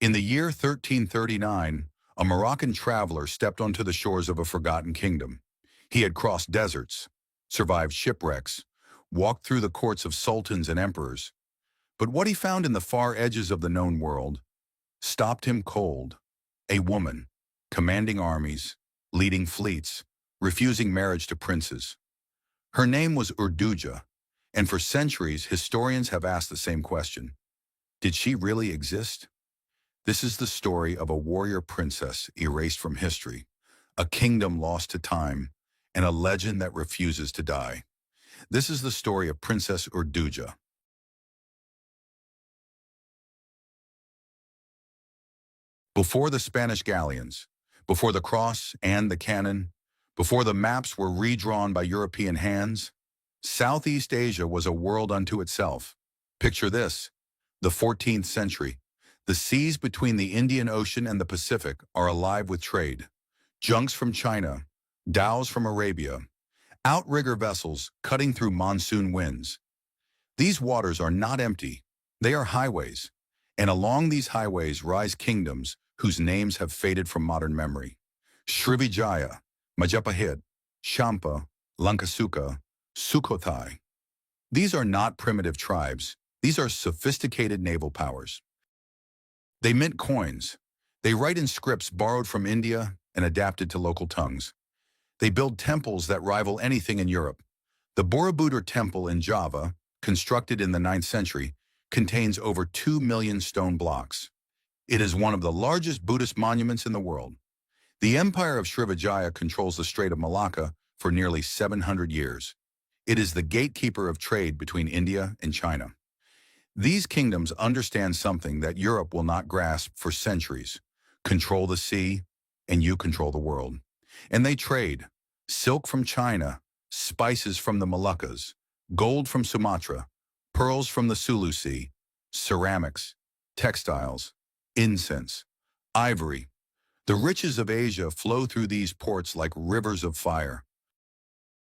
In the year 1339, a Moroccan traveler stepped onto the shores of a forgotten kingdom. He had crossed deserts, survived shipwrecks, walked through the courts of sultans and emperors. But what he found in the far edges of the known world stopped him cold. A woman, commanding armies, leading fleets, refusing marriage to princes. Her name was Urduja, and for centuries historians have asked the same question. Did she really exist? This is the story of a warrior princess erased from history, a kingdom lost to time, and a legend that refuses to die. This is the story of Princess Urduja. Before the Spanish galleons, before the cross and the cannon, before the maps were redrawn by European hands, Southeast Asia was a world unto itself. Picture this, the 14th century. The seas between the Indian Ocean and the Pacific are alive with trade. Junks from China, dhows from Arabia, outrigger vessels cutting through monsoon winds. These waters are not empty, they are highways. And along these highways rise kingdoms whose names have faded from modern memory. Srivijaya, Majapahit, Champa, Lankasuka, Sukhothai. These are not primitive tribes, these are sophisticated naval powers. They mint coins. They write in scripts borrowed from India and adapted to local tongues. They build temples that rival anything in Europe. The Borobudur Temple in Java, constructed in the 9th century, contains over 2 million stone blocks. It is one of the largest Buddhist monuments in the world. The Empire of Srivijaya controls the Strait of Malacca for nearly 700 years. It is the gatekeeper of trade between India and China. These kingdoms understand something that Europe will not grasp for centuries. Control the sea, and you control the world. And they trade silk from China, spices from the Moluccas, gold from Sumatra, pearls from the Sulu Sea, ceramics, textiles, incense, ivory. The riches of Asia flow through these ports like rivers of fire.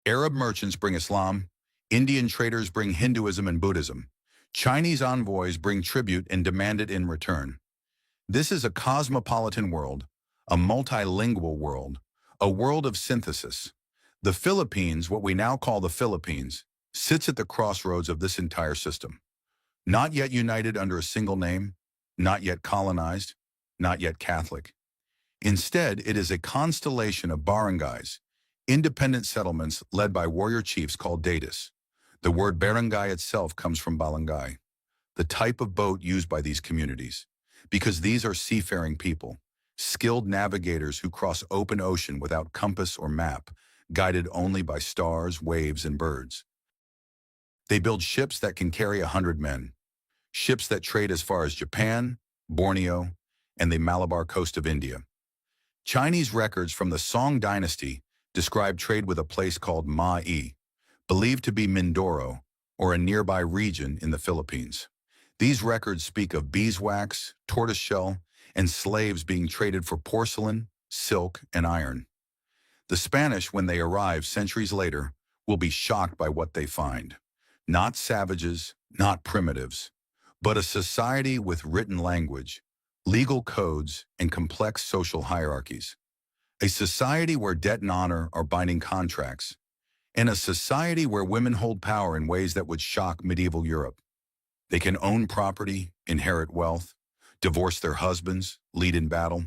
Arab merchants bring Islam, Indian traders bring Hinduism and Buddhism. Chinese envoys bring tribute and demand it in return. This is a cosmopolitan world, a multilingual world, a world of synthesis. The Philippines, what we now call the Philippines, sits at the crossroads of this entire system. Not yet united under a single name, not yet colonized, not yet Catholic. Instead, it is a constellation of barangays, independent settlements led by warrior chiefs called datus. The word barangay itself comes from balangay, the type of boat used by these communities, because these are seafaring people, skilled navigators who cross open ocean without compass or map, guided only by stars, waves, and birds. They build ships that can carry 100 men, ships that trade as far as Japan, Borneo, and the Malabar coast of India. Chinese records from the Song dynasty describe trade with a place called Ma'i, believed to be Mindoro, or a nearby region in the Philippines. These records speak of beeswax, tortoiseshell, and slaves being traded for porcelain, silk, and iron. The Spanish, when they arrive centuries later, will be shocked by what they find. Not savages, not primitives, but a society with written language, legal codes, and complex social hierarchies. A society where debt and honor are binding contracts, and a society where women hold power in ways that would shock medieval Europe. They can own property, inherit wealth, divorce their husbands, lead in battle.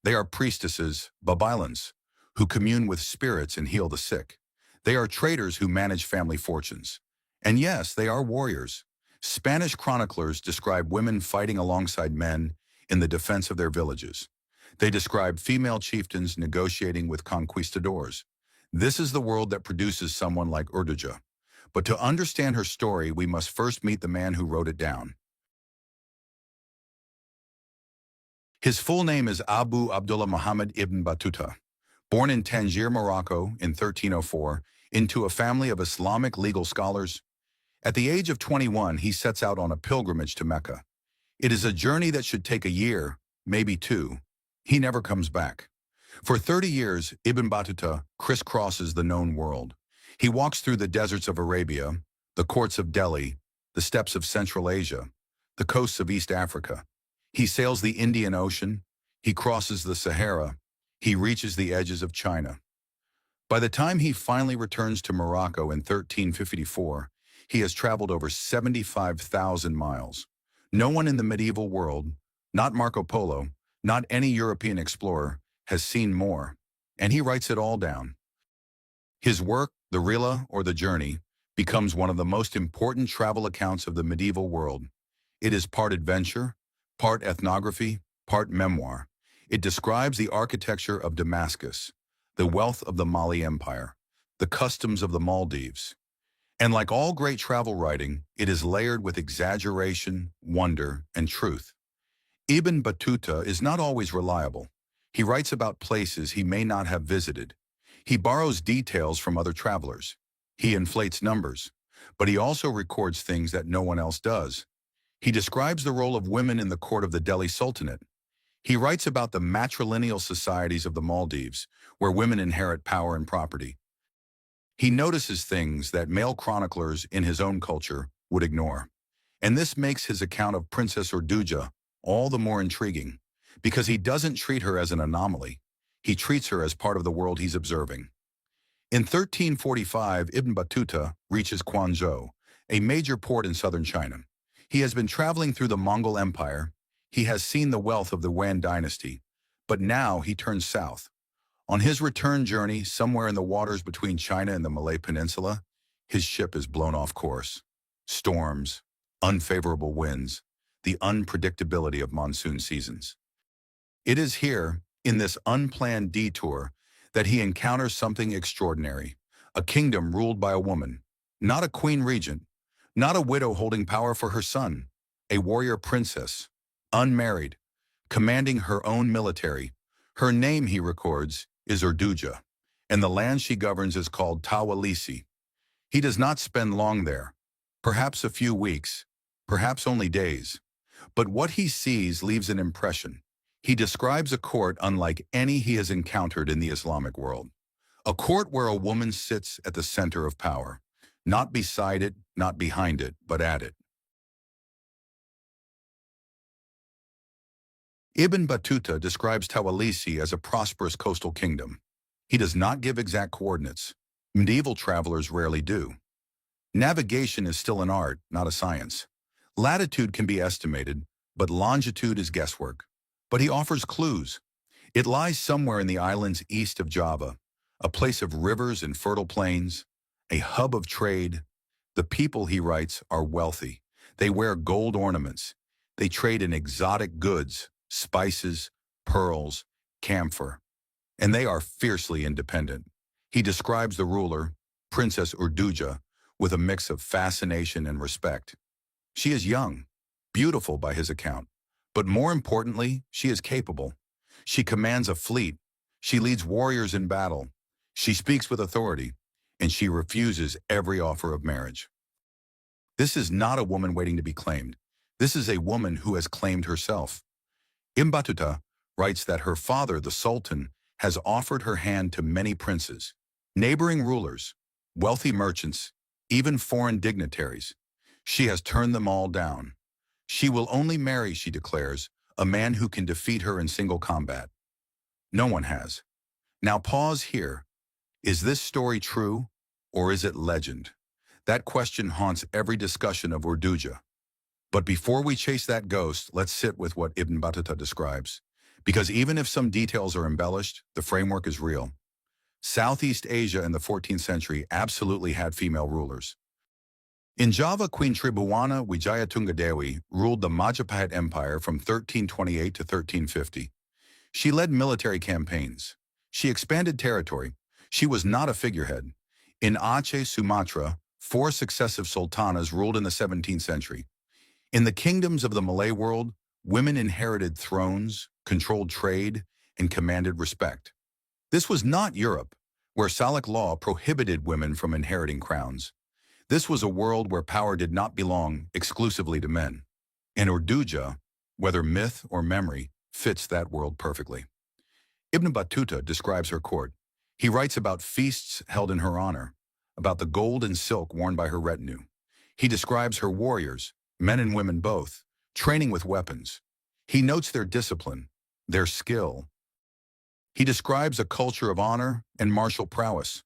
They are priestesses, babailans, who commune with spirits and heal the sick. They are traders who manage family fortunes. And yes, they are warriors. Spanish chroniclers describe women fighting alongside men in the defense of their villages. They describe female chieftains negotiating with conquistadors. This is the world that produces someone like Urduja. But to understand her story, we must first meet the man who wrote it down. His full name is Abu Abdullah Muhammad ibn Battuta. Born in Tangier, Morocco in 1304, into a family of Islamic legal scholars, at the age of 21, he sets out on a pilgrimage to Mecca. It is a journey that should take a year, maybe two. He never comes back. For 30 years, Ibn Battuta crisscrosses the known world. He walks through the deserts of Arabia, the courts of Delhi, the steppes of Central Asia, the coasts of East Africa. He sails the Indian Ocean, he crosses the Sahara, he reaches the edges of China. By the time he finally returns to Morocco in 1354, he has traveled over 75,000 miles. No one in the medieval world, not Marco Polo, not any European explorer, has seen more, and he writes it all down. His work, the Rila or the Journey, becomes one of the most important travel accounts of the medieval world. It is part adventure, part ethnography, part memoir. It describes the architecture of Damascus, the wealth of the Mali Empire, the customs of the Maldives. And like all great travel writing, it is layered with exaggeration, wonder, and truth. Ibn Battuta is not always reliable. He writes about places he may not have visited. He borrows details from other travelers. He inflates numbers, but he also records things that no one else does. He describes the role of women in the court of the Delhi Sultanate. He writes about the matrilineal societies of the Maldives, where women inherit power and property. He notices things that male chroniclers in his own culture would ignore. And this makes his account of Princess Urduja all the more intriguing, because he doesn't treat her as an anomaly. He treats her as part of the world he's observing. In 1345, Ibn Battuta reaches Quanzhou, a major port in southern China. He has been traveling through the Mongol Empire. He has seen the wealth of the Yuan dynasty, but now he turns south. On his return journey, somewhere in the waters between China and the Malay Peninsula, his ship is blown off course. Storms, unfavorable winds, the unpredictability of monsoon seasons. It is here, in this unplanned detour, that he encounters something extraordinary, a kingdom ruled by a woman, not a queen regent, not a widow holding power for her son, a warrior princess, unmarried, commanding her own military. Her name, he records, is Urduja, and the land she governs is called Tawalisi. He does not spend long there, perhaps a few weeks, perhaps only days, but what he sees leaves an impression. He describes a court unlike any he has encountered in the Islamic world. A court where a woman sits at the center of power, not beside it, not behind it, but at it. Ibn Battuta describes Tawalisi as a prosperous coastal kingdom. He does not give exact coordinates. Medieval travelers rarely do. Navigation is still an art, not a science. Latitude can be estimated, but longitude is guesswork. But he offers clues. It lies somewhere in the islands east of Java, a place of rivers and fertile plains, a hub of trade. The people, he writes, are wealthy. They wear gold ornaments. They trade in exotic goods, spices, pearls, camphor, and they are fiercely independent. He describes the ruler, Princess Urduja, with a mix of fascination and respect. She is young, beautiful by his account, but more importantly, she is capable. She commands a fleet. She leads warriors in battle. She speaks with authority, and she refuses every offer of marriage. This is not a woman waiting to be claimed. This is a woman who has claimed herself. Ibn Battuta writes that her father, the Sultan, has offered her hand to many princes, neighboring rulers, wealthy merchants, even foreign dignitaries. She has turned them all down. She will only marry, she declares, a man who can defeat her in single combat. No one has. Now pause here. Is this story true, or is it legend? That question haunts every discussion of Urduja. But before we chase that ghost, let's sit with what Ibn Battuta describes. Because even if some details are embellished, the framework is real. Southeast Asia in the 14th century absolutely had female rulers. In Java, Queen Tribhuwana Wijayatunggadewi ruled the Majapahit Empire from 1328 to 1350. She led military campaigns. She expanded territory. She was not a figurehead. In Aceh, Sumatra, 4 successive sultanas ruled in the 17th century. In the kingdoms of the Malay world, women inherited thrones, controlled trade, and commanded respect. This was not Europe, where Salic law prohibited women from inheriting crowns. This was a world where power did not belong exclusively to men. And Urduja, whether myth or memory, fits that world perfectly. Ibn Battuta describes her court. He writes about feasts held in her honor, about the gold and silk worn by her retinue. He describes her warriors, men and women both, training with weapons. He notes their discipline, their skill. He describes a culture of honor and martial prowess.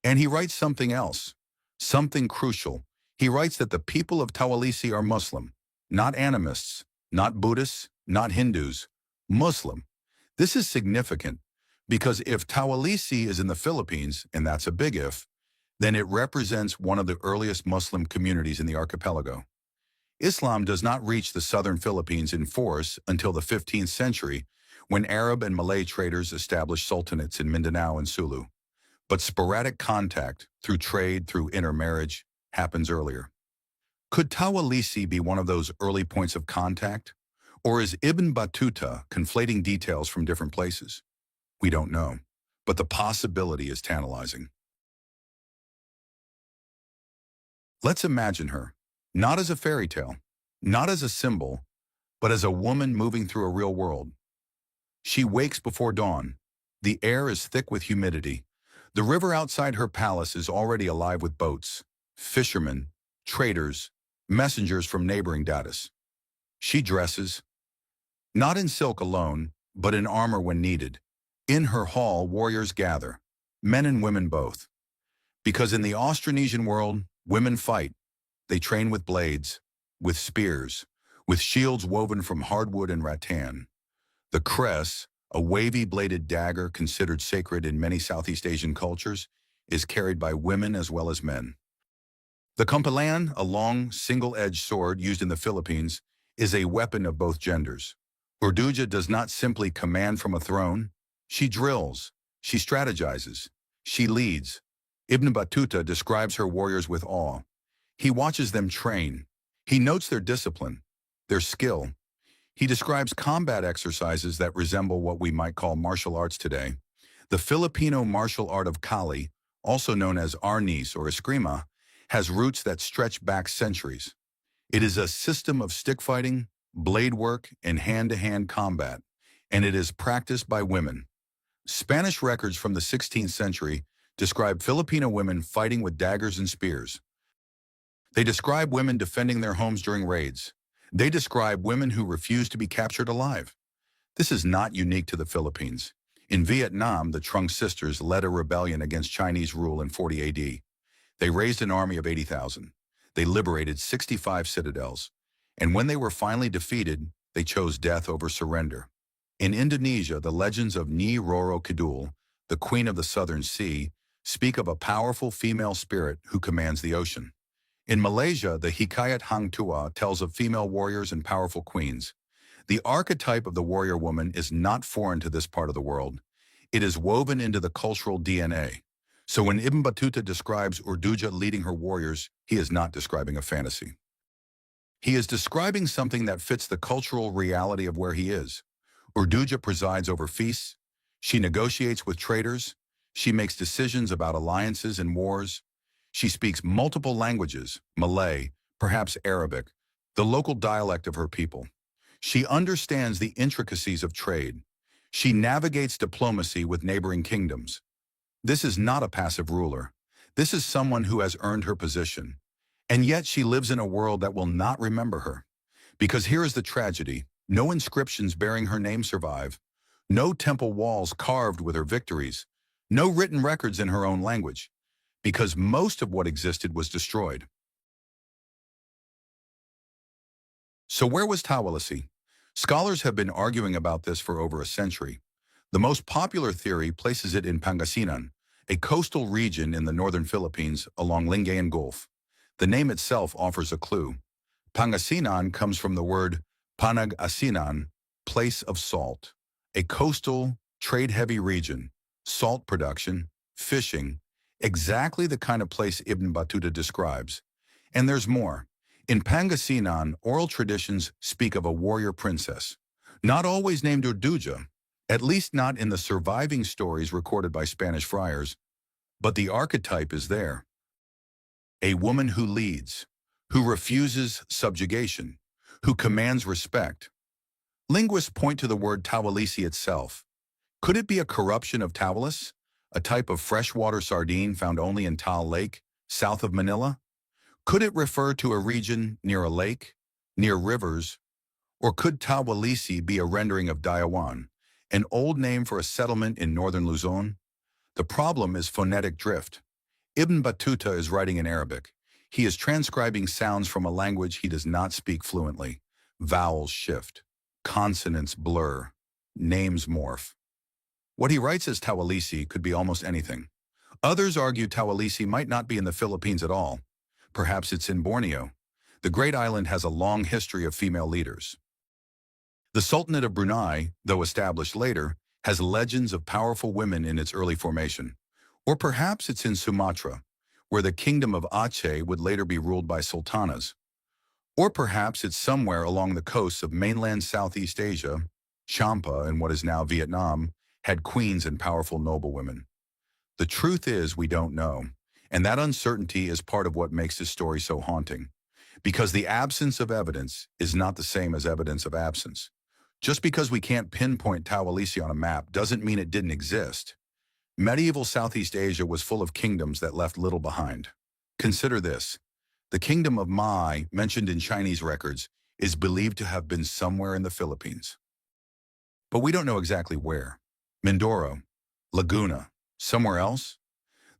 And he writes something else, something crucial. He writes that the people of Tawalisi are Muslim, not animists, not Buddhists, not Hindus, Muslim. This is significant because if Tawalisi is in the Philippines, and that's a big if, then it represents one of the earliest Muslim communities in the archipelago. Islam does not reach the southern Philippines in force until the 15th century, when Arab and Malay traders established sultanates in Mindanao and Sulu. But sporadic contact, through trade, through intermarriage, happens earlier. Could Tawalisi be one of those early points of contact? Or is Ibn Battuta conflating details from different places? We don't know, but the possibility is tantalizing. Let's imagine her, not as a fairy tale, not as a symbol, but as a woman moving through a real world. She wakes before dawn. The air is thick with humidity. The river outside her palace is already alive with boats, fishermen, traders, messengers from neighboring datas. She dresses, not in silk alone, but in armor when needed. In her hall, warriors gather, men and women both. Because in the Austronesian world, women fight. They train with blades, with spears, with shields woven from hardwood and rattan. The cress, a wavy-bladed dagger considered sacred in many Southeast Asian cultures, is carried by women as well as men. The kampilan, a long, single-edged sword used in the Philippines, is a weapon of both genders. Urduja does not simply command from a throne. She drills, she strategizes, she leads. Ibn Battuta describes her warriors with awe. He watches them train. He notes their discipline, their skill. He describes combat exercises that resemble what we might call martial arts today. The Filipino martial art of Kali, also known as arnis or eskrima, has roots that stretch back centuries. It is a system of stick fighting, blade work, and hand-to-hand combat, and it is practiced by women. Spanish records from the 16th century describe Filipino women fighting with daggers and spears. They describe women defending their homes during raids. They describe women who refuse to be captured alive. This is not unique to the Philippines. In Vietnam, the Trung sisters led a rebellion against Chinese rule in 40 AD. They raised an army of 80,000. They liberated 65 citadels. And when they were finally defeated, they chose death over surrender. In Indonesia, the legends of Nyi Roro Kidul, the Queen of the Southern Sea, speak of a powerful female spirit who commands the ocean. In Malaysia, the Hikayat Hang Tuah tells of female warriors and powerful queens. The archetype of the warrior woman is not foreign to this part of the world. It is woven into the cultural DNA. So when Ibn Battuta describes Urduja leading her warriors, he is not describing a fantasy. He is describing something that fits the cultural reality of where he is. Urduja presides over feasts. She negotiates with traders. She makes decisions about alliances and wars. She speaks multiple languages, Malay, perhaps Arabic, the local dialect of her people. She understands the intricacies of trade. She navigates diplomacy with neighboring kingdoms. This is not a passive ruler. This is someone who has earned her position. And yet she lives in a world that will not remember her. Because here is the tragedy. No inscriptions bearing her name survive. No temple walls carved with her victories. No written records in her own language. Because most of what existed was destroyed. So where was Tawalisi? Scholars have been arguing about this for over a century. The most popular theory places it in Pangasinan, a coastal region in the northern Philippines along Lingayen Gulf. The name itself offers a clue. Pangasinan comes from the word Panag-asinan, place of salt. A coastal, trade-heavy region, salt production, fishing, exactly the kind of place Ibn Battuta describes. And there's more. In Pangasinan, oral traditions speak of a warrior princess, not always named Urduja, at least not in the surviving stories recorded by Spanish friars, but the archetype is there. A woman who leads, who refuses subjugation, who commands respect. Linguists point to the word Tawalisi itself. Could it be a corruption of tawalis, a type of freshwater sardine found only in Taal Lake, south of Manila? Could it refer to a region near a lake, near rivers, Or could Tawalisi be a rendering of Dayawan, an old name for a settlement in northern Luzon? The problem is phonetic drift. Ibn Battuta is writing in Arabic. He is transcribing sounds from a language he does not speak fluently. Vowels shift. Consonants blur. Names morph. What he writes as Tawalisi could be almost anything. Others argue Tawalisi might not be in the Philippines at all. Perhaps it's in Borneo. The great island has a long history of female leaders. The Sultanate of Brunei, though established later, has legends of powerful women in its early formation. Or perhaps it's in Sumatra, where the kingdom of Aceh would later be ruled by sultanas. Or perhaps it's somewhere along the coasts of mainland Southeast Asia. Champa, in what is now Vietnam, had queens and powerful noblewomen. The truth is we don't know, and that uncertainty is part of what makes this story so haunting. Because the absence of evidence is not the same as evidence of absence. Just because we can't pinpoint Tawalisi on a map doesn't mean it didn't exist. Medieval Southeast Asia was full of kingdoms that left little behind. Consider this. The kingdom of Mai, mentioned in Chinese records, is believed to have been somewhere in the Philippines. But we don't know exactly where. Mindoro, Laguna, somewhere else?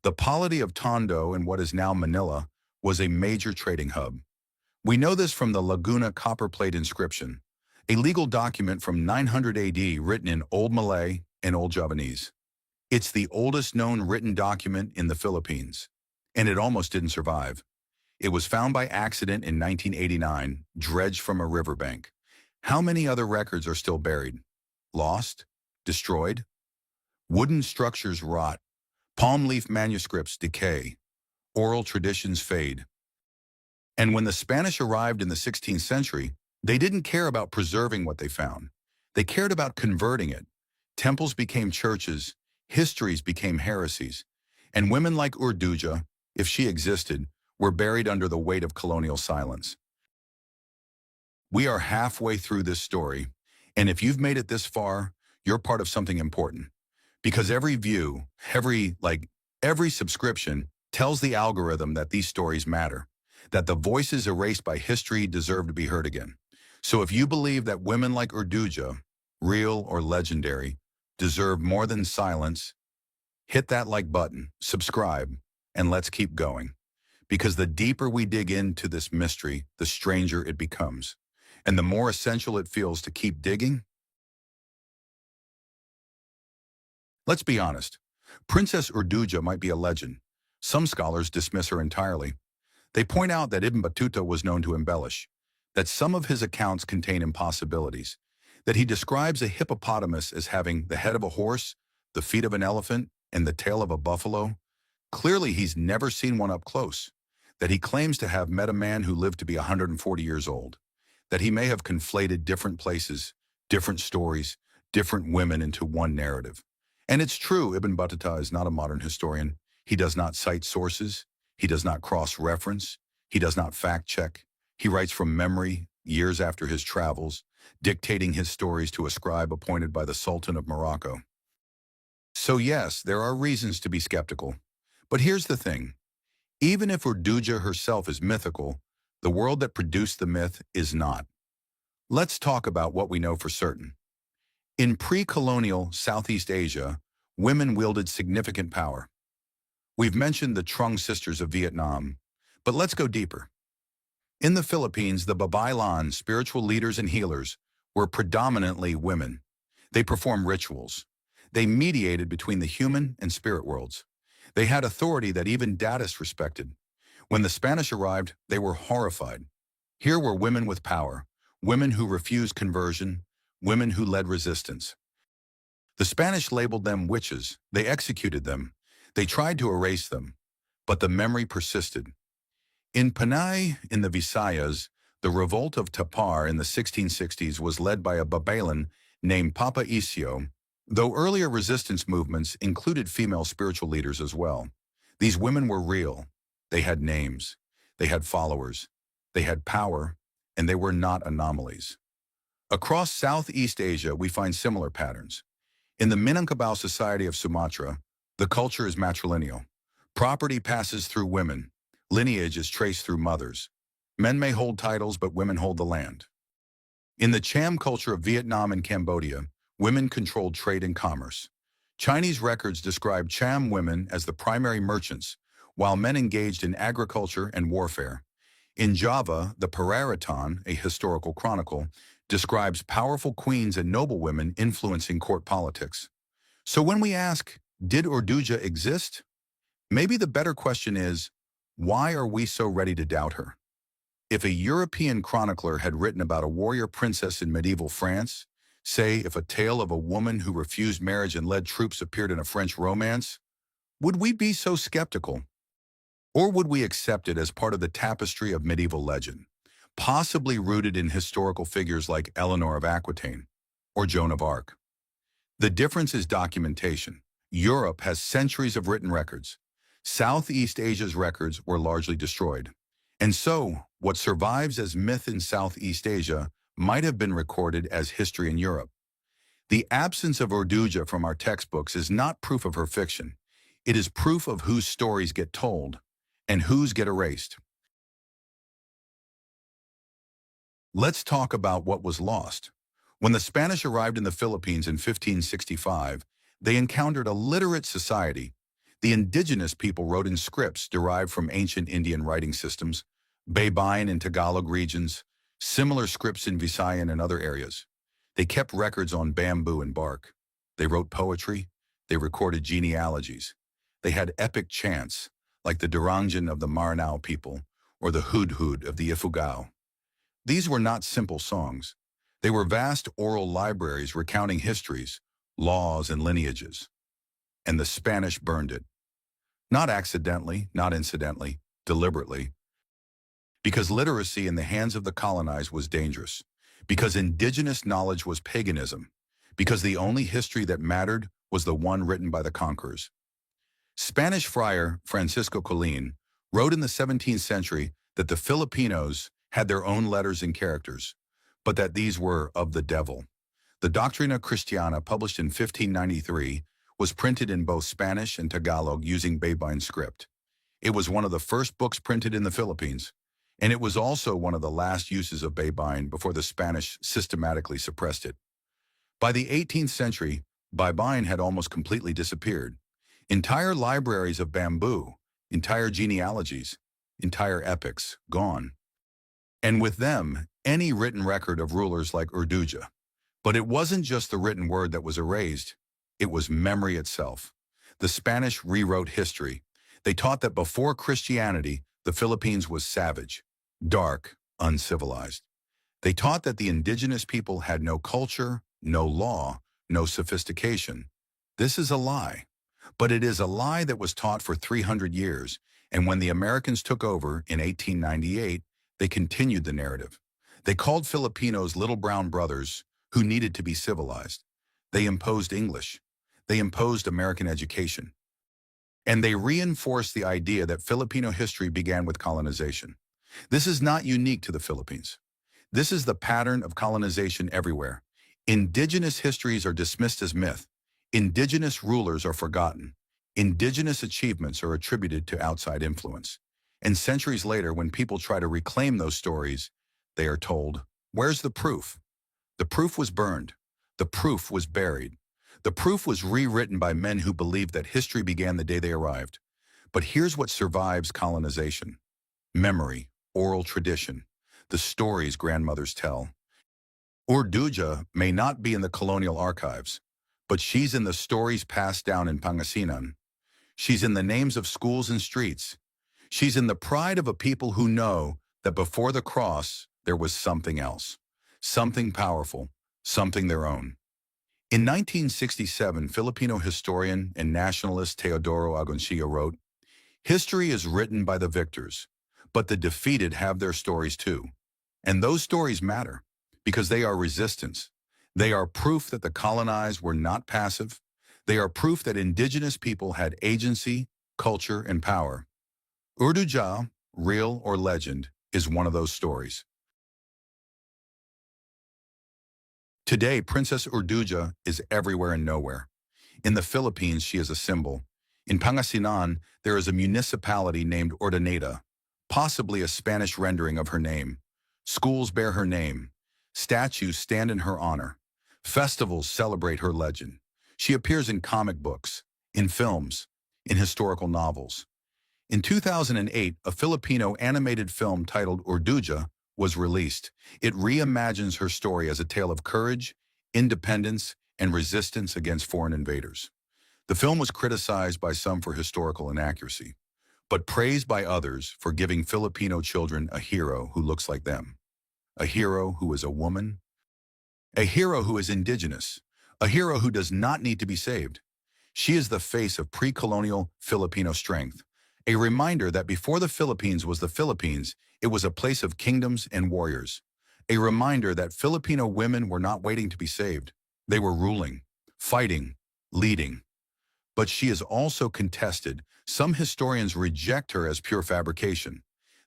The polity of Tondo in what is now Manila was a major trading hub. We know this from the Laguna copperplate inscription, a legal document from 900 AD written in Old Malay and Old Javanese. It's the oldest known written document in the Philippines, and it almost didn't survive. It was found by accident in 1989, dredged from a riverbank. How many other records are still buried? Lost? Destroyed? Wooden structures rot. Palm leaf manuscripts decay. Oral traditions fade. And when the Spanish arrived in the 16th century, they didn't care about preserving what they found. They cared about converting it. Temples became churches, histories became heresies, and women like Urduja, if she existed, were buried under the weight of colonial silence. We are halfway through this story, and if you've made it this far, you're part of something important. Because every view, every subscription tells the algorithm that these stories matter, that the voices erased by history deserve to be heard again. So if you believe that women like Urduja, real or legendary, deserve more than silence, hit that like button, subscribe, and let's keep going. Because the deeper we dig into this mystery, the stranger it becomes. And the more essential it feels to keep digging. Let's be honest. Princess Urduja might be a legend. Some scholars dismiss her entirely. They point out that Ibn Battuta was known to embellish, that some of his accounts contain impossibilities, that he describes a hippopotamus as having the head of a horse, the feet of an elephant, and the tail of a buffalo. Clearly, he's never seen one up close, that he claims to have met a man who lived to be 140 years old, that he may have conflated different places, different stories, different women into one narrative. And it's true, Ibn Battuta is not a modern historian. He does not cite sources. He does not cross-reference. He does not fact-check. He writes from memory, years after his travels, dictating his stories to a scribe appointed by the Sultan of Morocco. So yes, there are reasons to be skeptical. But here's the thing. Even if Urduja herself is mythical, the world that produced the myth is not. Let's talk about what we know for certain. In pre-colonial Southeast Asia, women wielded significant power. We've mentioned the Trung sisters of Vietnam, but let's go deeper. In the Philippines, the Babaylan, spiritual leaders and healers, were predominantly women. They performed rituals. They mediated between the human and spirit worlds. They had authority that even Dadists respected. When the Spanish arrived, they were horrified. Here were women with power, women who refused conversion, women who led resistance. The Spanish labeled them witches. They executed them. They tried to erase them, but the memory persisted. In Panay, in the Visayas, the revolt of Tapar in the 1660s was led by a Babaylan named Papa Isio, though earlier resistance movements included female spiritual leaders as well. These women were real. They had names. They had followers. They had power, and they were not anomalies. Across Southeast Asia, we find similar patterns. In the Minangkabau society of Sumatra, the culture is matrilineal. Property passes through women. Lineage is traced through mothers. Men may hold titles, but women hold the land. In the Cham culture of Vietnam and Cambodia, women controlled trade and commerce. Chinese records describe Cham women as the primary merchants, while men engaged in agriculture and warfare. In Java, the Pararaton, a historical chronicle, describes powerful queens and noblewomen influencing court politics. So when we ask, did Urduja exist? Maybe the better question is, why are we so ready to doubt her? If a European chronicler had written about a warrior princess in medieval France, say if a tale of a woman who refused marriage and led troops appeared in a French romance, would we be so skeptical? Or would we accept it as part of the tapestry of medieval legend, possibly rooted in historical figures like Eleanor of Aquitaine or Joan of Arc? The difference is documentation. Europe has centuries of written records. Southeast Asia's records were largely destroyed. And so, what survives as myth in Southeast Asia might have been recorded as history in Europe. The absence of Urduja from our textbooks is not proof of her fiction. It is proof of whose stories get told and whose get erased. Let's talk about what was lost. When the Spanish arrived in the Philippines in 1565, they encountered a literate society. The indigenous people wrote in scripts derived from ancient Indian writing systems, Baybayin and Tagalog regions, similar scripts in Visayan and other areas. They kept records on bamboo and bark. They wrote poetry. They recorded genealogies. They had epic chants, like the Durangan of the Maranao people or the Hudhud of the Ifugao. These were not simple songs. They were vast oral libraries recounting histories, laws, and lineages. And the Spanish burned it. Not accidentally, not incidentally, deliberately. Because literacy in the hands of the colonized was dangerous. Because indigenous knowledge was paganism. Because the only history that mattered was the one written by the conquerors. Spanish friar Francisco Colin wrote in the 17th century that the Filipinos had their own letters and characters, but that these were of the devil. The Doctrina Christiana, published in 1593, was printed in both Spanish and Tagalog using Baybayin script. It was one of the first books printed in the Philippines, and it was also one of the last uses of Baybayin before the Spanish systematically suppressed it. By the 18th century, Baybayin had almost completely disappeared. Entire libraries of bamboo, entire genealogies, entire epics, gone. And with them, any written record of rulers like Urduja. But it wasn't just the written word that was erased, it was memory itself. The Spanish rewrote history. They taught that before Christianity, the Philippines was savage, dark, uncivilized. They taught that the indigenous people had no culture, no law, no sophistication. This is a lie. But it is a lie that was taught for 300 years, and when the Americans took over in 1898, they continued the narrative. They called Filipinos little brown brothers who needed to be civilized. They imposed English. They imposed American education. And they reinforced the idea that Filipino history began with colonization. This is not unique to the Philippines. This is the pattern of colonization everywhere. Indigenous histories are dismissed as myth. Indigenous rulers are forgotten. Indigenous achievements are attributed to outside influence. And centuries later, when people try to reclaim those stories, they are told, where's the proof? The proof was burned. The proof was buried. The proof was rewritten by men who believed that history began the day they arrived. But here's what survives colonization: memory, oral tradition, the stories grandmothers tell. Urduja may not be in the colonial archives, but she's in the stories passed down in Pangasinan. She's in the names of schools and streets. She's in the pride of a people who know that before the cross, there was something else, something powerful, something their own. In 1967, Filipino historian and nationalist Teodoro Agoncillo wrote, "History is written by the victors, but the defeated have their stories too. And those stories matter because they are resistance. They are proof that the colonized were not passive. They are proof that indigenous people had agency, culture, and power. Urduja, real or legend, is one of those stories." Today, Princess Urduja is everywhere and nowhere. In the Philippines, she is a symbol. In Pangasinan, there is a municipality named Ordaneta, possibly a Spanish rendering of her name. Schools bear her name. Statues stand in her honor. Festivals celebrate her legend. She appears in comic books, in films, in historical novels. In 2008, a Filipino animated film titled Urduja was released. It reimagines her story as a tale of courage, independence, and resistance against foreign invaders. The film was criticized by some for historical inaccuracy, but praised by others for giving Filipino children a hero who looks like them. A hero who is a woman. A hero who is indigenous. A hero who does not need to be saved. She is the face of pre-colonial Filipino strength. A reminder that before the Philippines was the Philippines, it was a place of kingdoms and warriors. A reminder that Filipino women were not waiting to be saved. They were ruling, fighting, leading. But she is also contested. Some historians reject her as pure fabrication.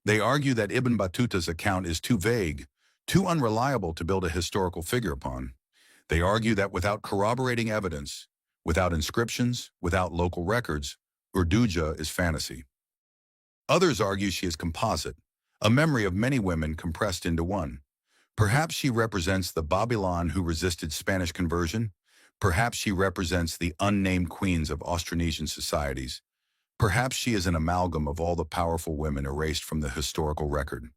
They argue that Ibn Battuta's account is too vague, too unreliable to build a historical figure upon. They argue that without corroborating evidence, without inscriptions, without local records, Urduja is fantasy. Others argue she is composite, a memory of many women compressed into one. Perhaps she represents the Babylon who resisted Spanish conversion. Perhaps she represents the unnamed queens of Austronesian societies. Perhaps she is an amalgam of all the powerful women erased from the historical record.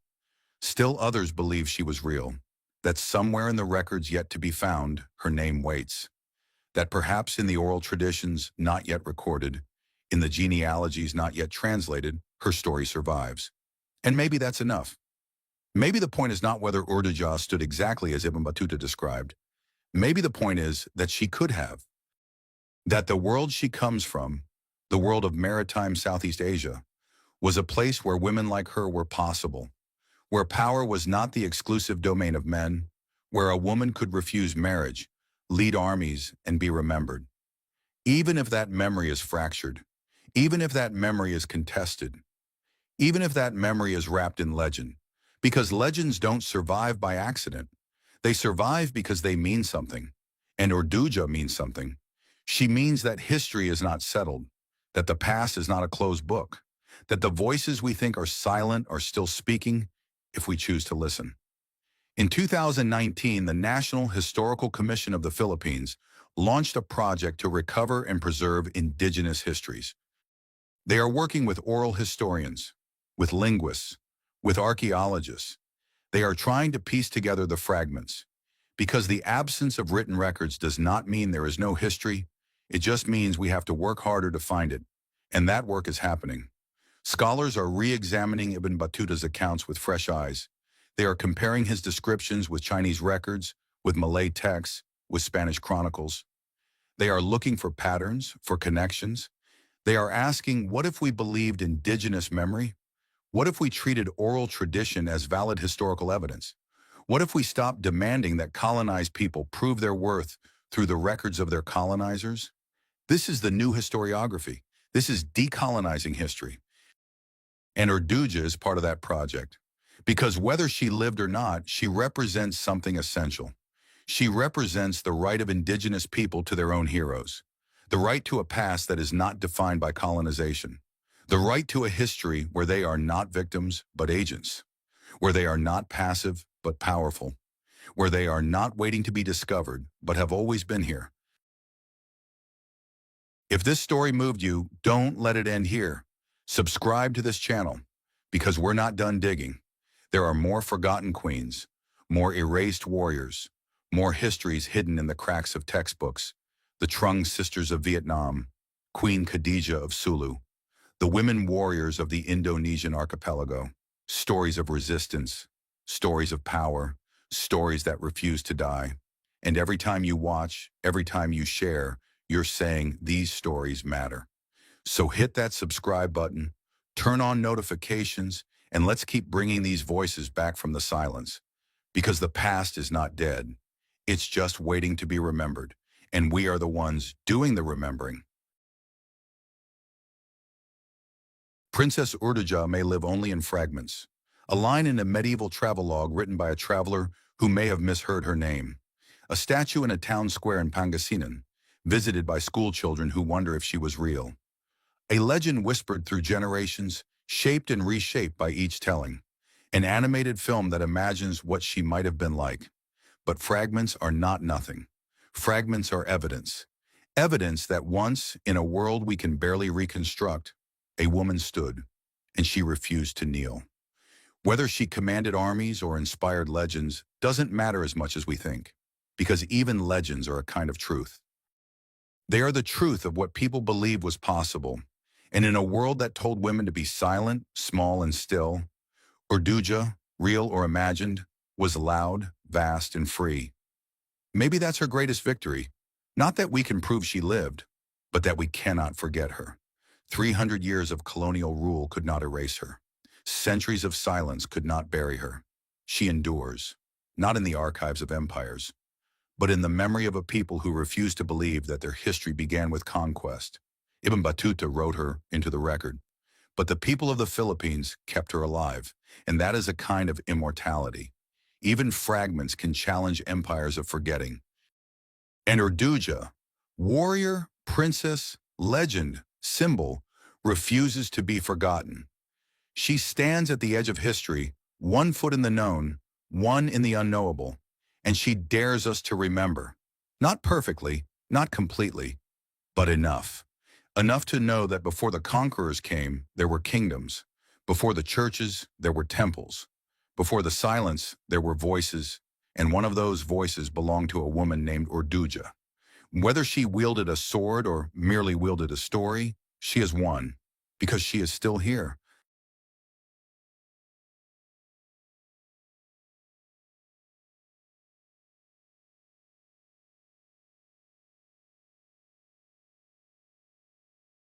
Still others believe she was real, that somewhere in the records yet to be found, her name waits. That perhaps in the oral traditions not yet recorded, in the genealogies not yet translated, her story survives. And maybe that's enough. Maybe the point is not whether Urduja stood exactly as Ibn Battuta described. Maybe the point is that she could have. That the world she comes from, the world of maritime Southeast Asia, was a place where women like her were possible, where power was not the exclusive domain of men, where a woman could refuse marriage, lead armies, and be remembered. Even if that memory is fractured, even if that memory is contested, even if that memory is wrapped in legend, because legends don't survive by accident. They survive because they mean something, and Urduja means something. She means that history is not settled, that the past is not a closed book, that the voices we think are silent are still speaking if we choose to listen. In 2019, the National Historical Commission of the Philippines launched a project to recover and preserve indigenous histories. They are working with oral historians, with linguists, with archaeologists. They are trying to piece together the fragments. Because the absence of written records does not mean there is no history, it just means we have to work harder to find it. And that work is happening. Scholars are re-examining Ibn Battuta's accounts with fresh eyes. They are comparing his descriptions with Chinese records, with Malay texts, with Spanish chronicles. They are looking for patterns, for connections. They are asking, what if we believed indigenous memory? What if we treated oral tradition as valid historical evidence? What if we stopped demanding that colonized people prove their worth through the records of their colonizers? This is the new historiography. This is decolonizing history. And Urduja is part of that project. Because whether she lived or not, she represents something essential. She represents the right of indigenous people to their own heroes, the right to a past that is not defined by colonization, the right to a history where they are not victims but agents, where they are not passive but powerful, where they are not waiting to be discovered but have always been here. If this story moved you, don't let it end here. Subscribe to this channel, because we're not done digging. There are more forgotten queens, more erased warriors, more histories hidden in the cracks of textbooks. The Trung sisters of Vietnam, Queen Khadija of Sulu, the women warriors of the Indonesian archipelago, stories of resistance, stories of power, stories that refuse to die. And every time you watch, every time you share, you're saying these stories matter. So hit that subscribe button, turn on notifications, and let's keep bringing these voices back from the silence. Because the past is not dead. It's just waiting to be remembered. And we are the ones doing the remembering. Princess Urduja may live only in fragments. A line in a medieval travelogue written by a traveler who may have misheard her name. A statue in a town square in Pangasinan, visited by schoolchildren who wonder if she was real. A legend whispered through generations, shaped and reshaped by each telling. An animated film that imagines what she might have been like. But fragments are not nothing. Fragments are evidence. Evidence that once, in a world we can barely reconstruct, a woman stood, and she refused to kneel. Whether she commanded armies or inspired legends doesn't matter as much as we think, because even legends are a kind of truth. They are the truth of what people believed was possible, and in a world that told women to be silent, small, and still, Urduja, real or imagined, was loud, vast, and free. Maybe that's her greatest victory. Not that we can prove she lived, but that we cannot forget her. 300 years of colonial rule could not erase her. Centuries of silence could not bury her. She endures, not in the archives of empires, but in the memory of a people who refused to believe that their history began with conquest. Ibn Battuta wrote her into the record. But the people of the Philippines kept her alive, and that is a kind of immortality. Even fragments can challenge empires of forgetting. And Urduja, warrior, princess, legend, symbol, refuses to be forgotten. She stands at the edge of history, one foot in the known, one in the unknowable, and she dares us to remember. Not perfectly, not completely, but enough. Enough to know that before the conquerors came, there were kingdoms. Before the churches, there were temples. Before the silence, there were voices, and one of those voices belonged to a woman named Urduja. Whether she wielded a sword or merely wielded a story, she has won, because she is still here.